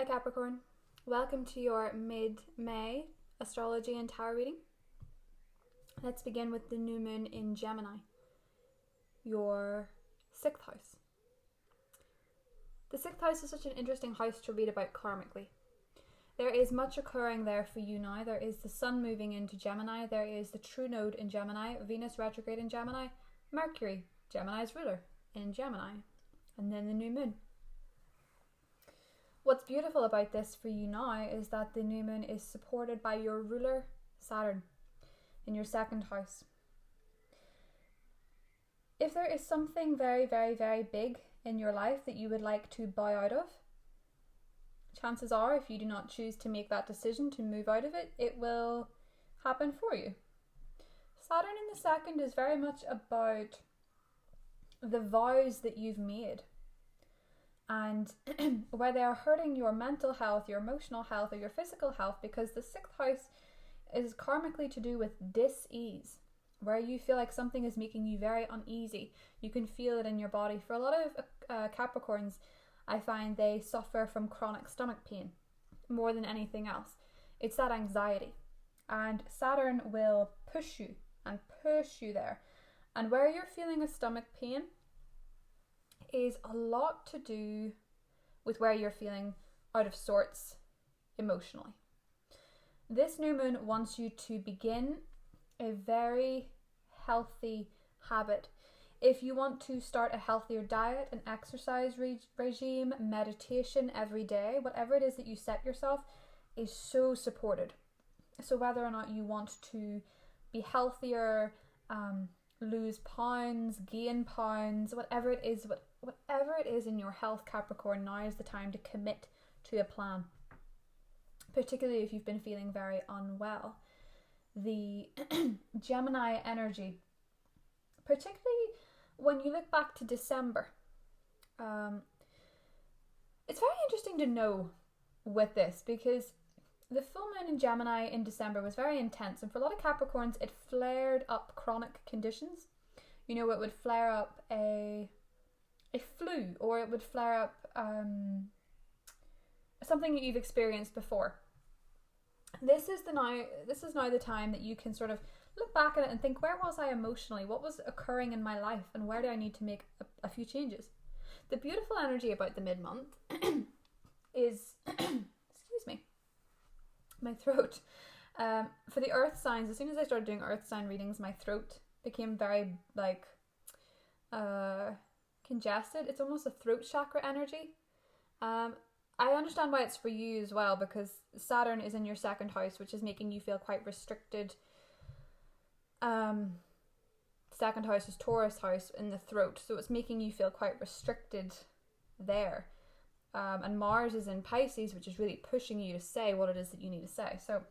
Capricorn, welcome to your mid-May astrology and tarot reading. Let's begin with the new moon in Gemini, your 6th house. The 6th house is such an interesting house to read about karmically. There is much occurring there for you now. There is the sun moving into Gemini, there is the true node in Gemini, Venus retrograde in Gemini, Mercury, Gemini's ruler, in Gemini, and then the new moon. What's beautiful about this for you now is that the new moon is supported by your ruler, Saturn, in your 2nd house. If there is something very, very, very big in your life that you would like to bow out of, chances are, if you do not choose to make that decision to move out of it, it will happen for you. Saturn in the 2nd is very much about the vows that you've made, and where they are hurting your mental health, your emotional health, or your physical health, because the 6th house is karmically to do with dis-ease, where you feel like something is making you very uneasy. You can feel it in your body. For a lot of Capricorns, I find they suffer from chronic stomach pain more than anything else. It's that anxiety, and Saturn will push you and push you there. And where you're feeling a stomach pain is a lot to do with where you're feeling out of sorts emotionally. This new moon wants you to begin a very healthy habit. If you want to start a healthier diet, an exercise regime, meditation every day, whatever it is that you set yourself is so supported. So whether or not you want to be healthier, lose pounds, gain pounds, whatever it is in your health, Capricorn, now is the time to commit to a plan. Particularly if you've been feeling very unwell. The Gemini energy, particularly when you look back to December, it's very interesting to know with this, because the full moon in Gemini in December was very intense, and for a lot of Capricorns it flared up chronic conditions. You know, it would flare up a flu, or it would flare up something that you've experienced before. This is now the time that you can sort of look back at it and think, where was I emotionally? What was occurring in my life? And where do I need to make a few changes? The beautiful energy about the mid-month is, excuse me, my throat. For the earth signs, as soon as I started doing earth sign readings, my throat became very congested. It's almost a throat chakra energy. I understand why it's for you as well, because Saturn is in your 2nd house, which is making you feel quite restricted. 2nd house is Taurus house in the throat, so it's making you feel quite restricted there. And Mars is in Pisces, which is really pushing you to say what it is that you need to say. So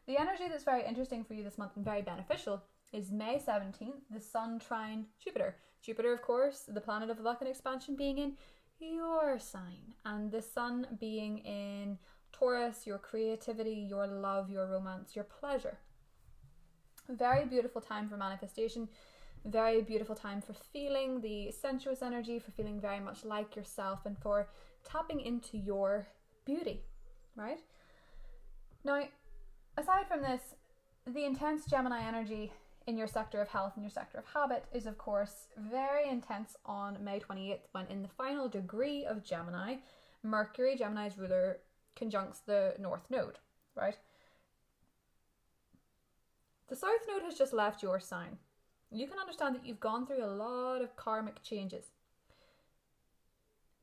the energy that's very interesting for you this month and very beneficial is May 17th, the Sun trine Jupiter. Jupiter, of course, the planet of luck and expansion, being in your sign, and the Sun being in Taurus, your creativity, your love, your romance, your pleasure. Very beautiful time for manifestation, very beautiful time for feeling the sensuous energy, for feeling very much like yourself, and for tapping into your beauty, right? Now, aside from this, the intense Gemini energy in your sector of health and your sector of habit is, of course, very intense on May 28th, when in the final degree of Gemini, Mercury, Gemini's ruler, conjuncts the North Node, right? The South Node has just left your sign. You can understand that you've gone through a lot of karmic changes.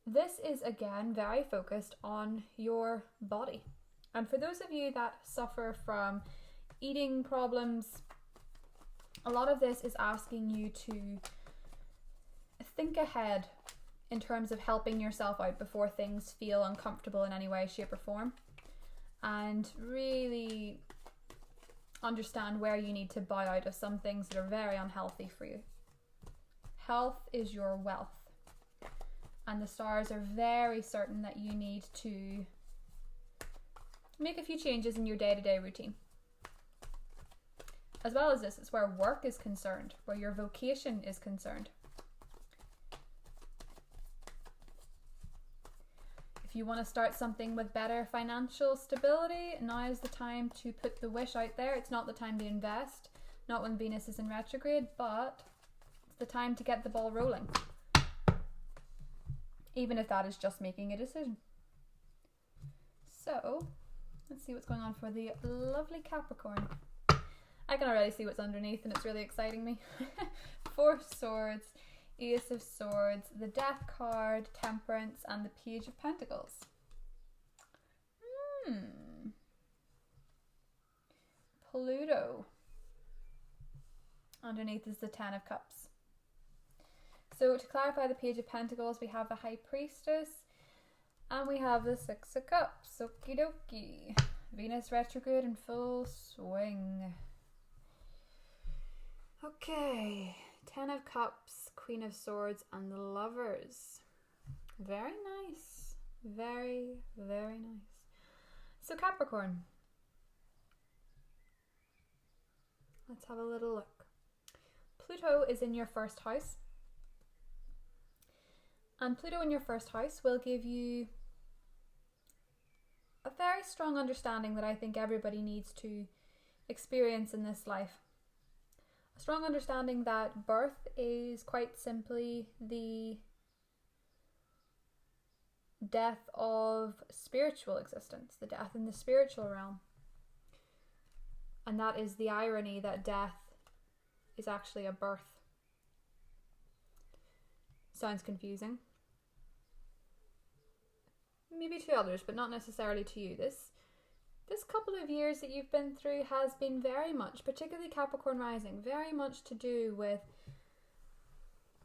This is, again, very focused on your body. And for those of you that suffer from eating problems, a lot of this is asking you to think ahead in terms of helping yourself out before things feel uncomfortable in any way, shape, or form, and really understand where you need to bow out of some things that are very unhealthy for you. Health is your wealth, and the stars are very certain that you need to make a few changes in your day-to-day routine. As well as this, it's where work is concerned, where your vocation is concerned. If you want to start something with better financial stability, now is the time to put the wish out there. It's not the time to invest, not when Venus is in retrograde, but it's the time to get the ball rolling. Even if that is just making a decision. So, let's see what's going on for the lovely Capricorn. I can already see what's underneath and it's really exciting me. Four of Swords, Ace of Swords, the Death card, Temperance, and the Page of Pentacles. Pluto. Underneath is the Ten of Cups. So to clarify the Page of Pentacles, we have the High Priestess and we have the Six of Cups. Okie dokie. Venus retrograde in full swing. Okay. Ten of Cups, Queen of Swords, and the Lovers. Very nice. Very, very nice. So Capricorn. Let's have a little look. Pluto is in your first house. And Pluto in your first house will give you a very strong understanding that I think everybody needs to experience in this life. A strong understanding that birth is quite simply the death of spiritual existence, the death in the spiritual realm. And that is the irony that death is actually a birth. Sounds confusing. Maybe to others, but not necessarily to you. This couple of years that you've been through has been very much, particularly Capricorn rising, very much to do with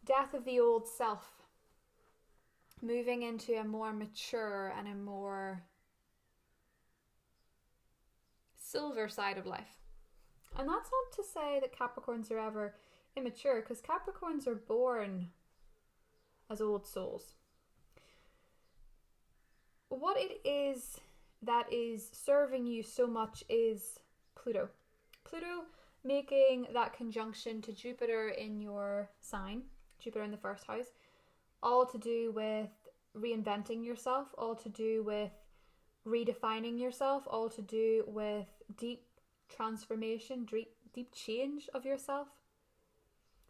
death of the old self, moving into a more mature and a more silver side of life. And that's not to say that Capricorns are ever immature, because Capricorns are born as old souls. What it is that is serving you so much is Pluto. Pluto making that conjunction to Jupiter in your sign, Jupiter in the first house, all to do with reinventing yourself, all to do with redefining yourself, all to do with deep transformation, deep change of yourself,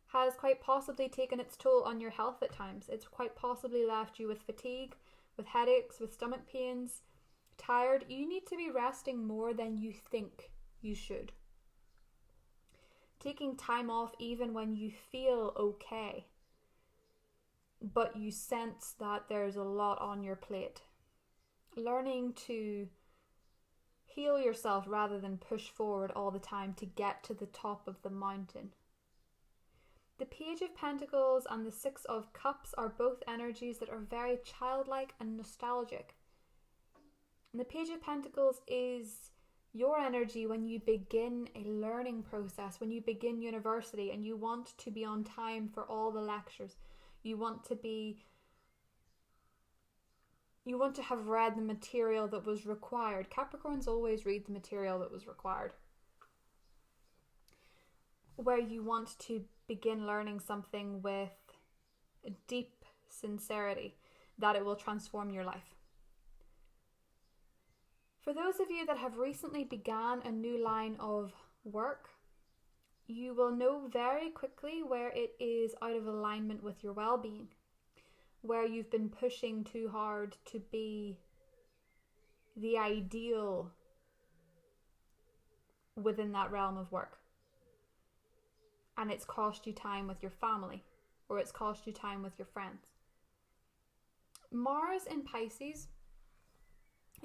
has quite possibly taken its toll on your health at times. It's quite possibly left you with fatigue, with headaches, with stomach pains, tired. You need to be resting more than you think you should. Taking time off even when you feel okay, but you sense that there's a lot on your plate. Learning to heal yourself rather than push forward all the time to get to the top of the mountain. The Page of Pentacles and the Six of Cups are both energies that are very childlike and nostalgic. And the Page of Pentacles is your energy when you begin a learning process, when you begin university and you want to be on time for all the lectures. You want to have read the material that was required. Capricorns always read the material that was required. Where you want to begin learning something with a deep sincerity that it will transform your life. For those of you that have recently began a new line of work, you will know very quickly where it is out of alignment with your well-being, where you've been pushing too hard to be the ideal within that realm of work. And it's cost you time with your family, or it's cost you time with your friends. Mars in Pisces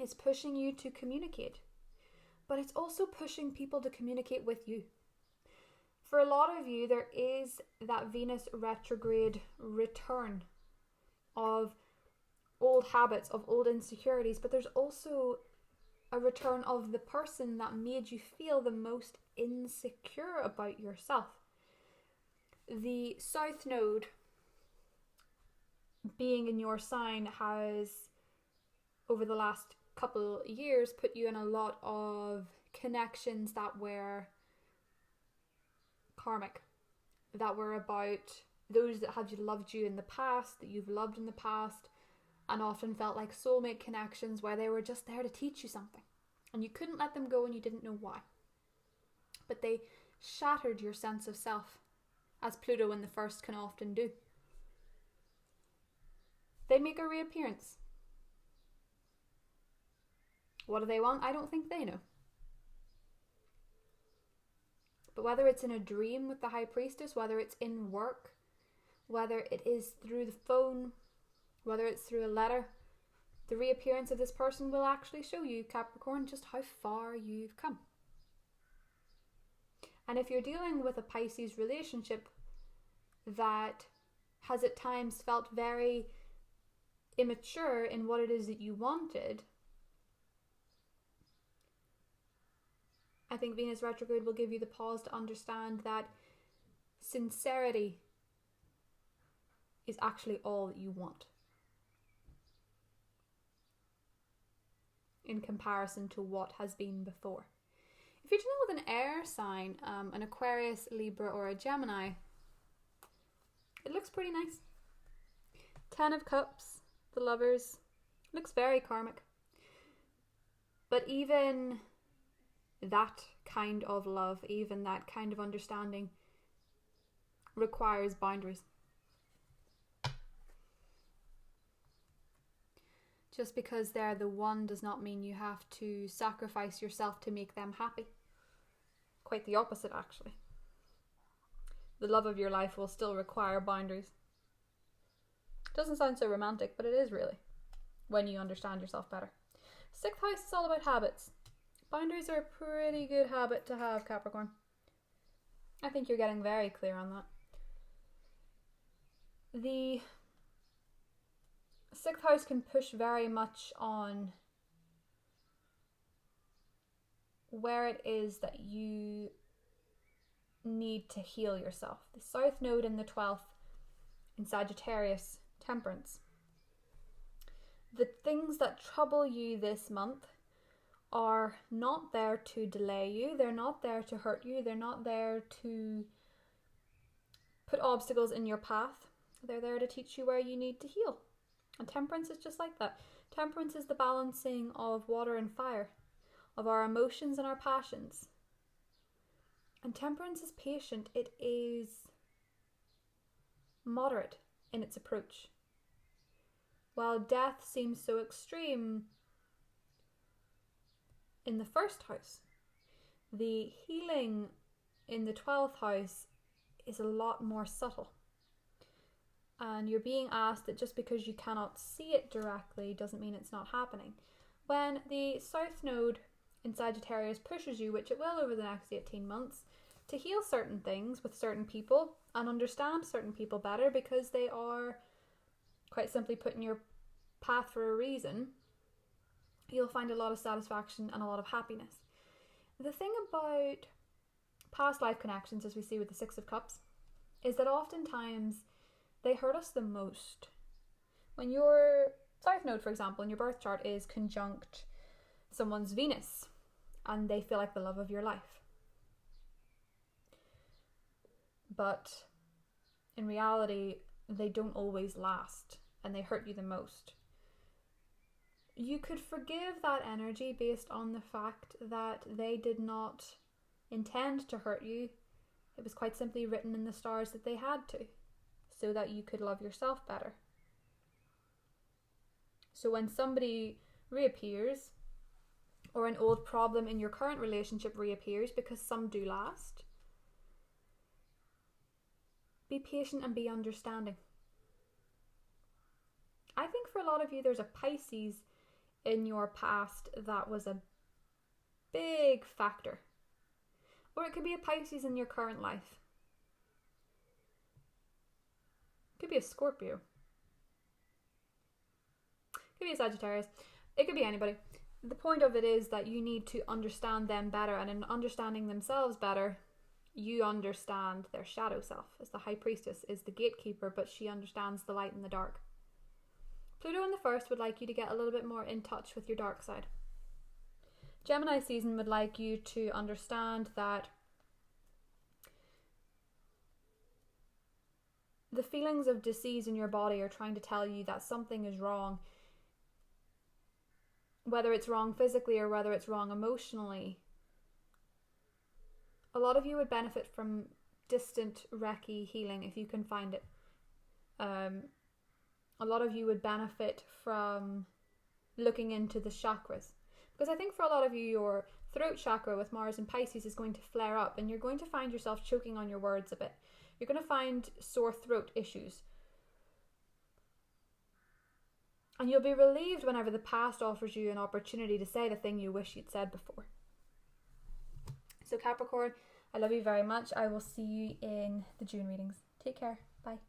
is pushing you to communicate, but it's also pushing people to communicate with you. For a lot of you, there is that Venus retrograde return of old habits, of old insecurities, but there's also a return of the person that made you feel the most insecure about yourself. The South Node being in your sign has, over the last couple years, put you in a lot of connections that were karmic, that were about those that have loved you in the past, that you've loved in the past, and often felt like soulmate connections where they were just there to teach you something and you couldn't let them go and you didn't know why. But they shattered your sense of self, as Pluto in the first can often do. They make a reappearance. What do they want? I don't think they know. But whether it's in a dream with the High Priestess, whether it's in work, whether it is through the phone, whether it's through a letter, the reappearance of this person will actually show you, Capricorn, just how far you've come. And if you're dealing with a Pisces relationship that has at times felt very immature in what it is that you wanted, I think Venus retrograde will give you the pause to understand that sincerity is actually all that you want in comparison to what has been before. If you're dealing with an air sign, an Aquarius, Libra, or a Gemini, it looks pretty nice. 10 of Cups, the Lovers, looks very karmic. But even that kind of love, even that kind of understanding requires boundaries. Just because they're the one does not mean you have to sacrifice yourself to make them happy. Quite the opposite, actually. The love of your life will still require boundaries. Doesn't sound so romantic, but it is really, when you understand yourself better. 6th house is all about habits. Boundaries are a pretty good habit to have, Capricorn. I think you're getting very clear on that. The 6th house can push very much on where it is that you need to heal yourself. The South Node in the 12th in Sagittarius, Temperance. The things that trouble you this month are not there to delay you. They're not there to hurt you. They're not there to put obstacles in your path. They're there to teach you where you need to heal. And Temperance is just like that. Temperance is the balancing of water and fire, of our emotions and our passions. And Temperance is patient. It is moderate in its approach. While Death seems so extreme in the 1st house, the healing in the 12th house is a lot more subtle. And you're being asked that just because you cannot see it directly doesn't mean it's not happening. When the South Node in Sagittarius pushes you, which it will over the next 18 months, to heal certain things with certain people and understand certain people better because they are quite simply put in your path for a reason, you'll find a lot of satisfaction and a lot of happiness. The thing about past life connections, as we see with the 6 of Cups, is that oftentimes they hurt us the most. When your South Node, for example, in your birth chart is conjunct someone's Venus and they feel like the love of your life. But in reality, they don't always last and they hurt you the most. You could forgive that energy based on the fact that they did not intend to hurt you. It was quite simply written in the stars that they had to, so that you could love yourself better. So when somebody reappears, or an old problem in your current relationship reappears, because some do last, be patient and be understanding. I think for a lot of you, there's a Pisces in your past that was a big factor. Or it could be a Pisces in your current life. It could be a Scorpio. It could be a Sagittarius. It could be anybody. The point of it is that you need to understand them better, and in understanding themselves better, you understand their shadow self. As the High Priestess is the gatekeeper, but she understands the light and the dark. Pluto in the 1st would like you to get a little bit more in touch with your dark side. Gemini season would like you to understand that the feelings of disease in your body are trying to tell you that something is wrong. whether it's wrong physically or whether it's wrong emotionally, a lot of you would benefit from distant Reiki healing if you can find it. A lot of you would benefit from looking into the chakras, because I think for a lot of you, your throat chakra with Mars and Pisces is going to flare up, and you're going to find yourself choking on your words a bit. You're going to find sore throat issues, and you'll be relieved whenever the past offers you an opportunity to say the thing you wish you'd said before. So Capricorn, I love you very much. I will see you in the June readings. Take care. Bye.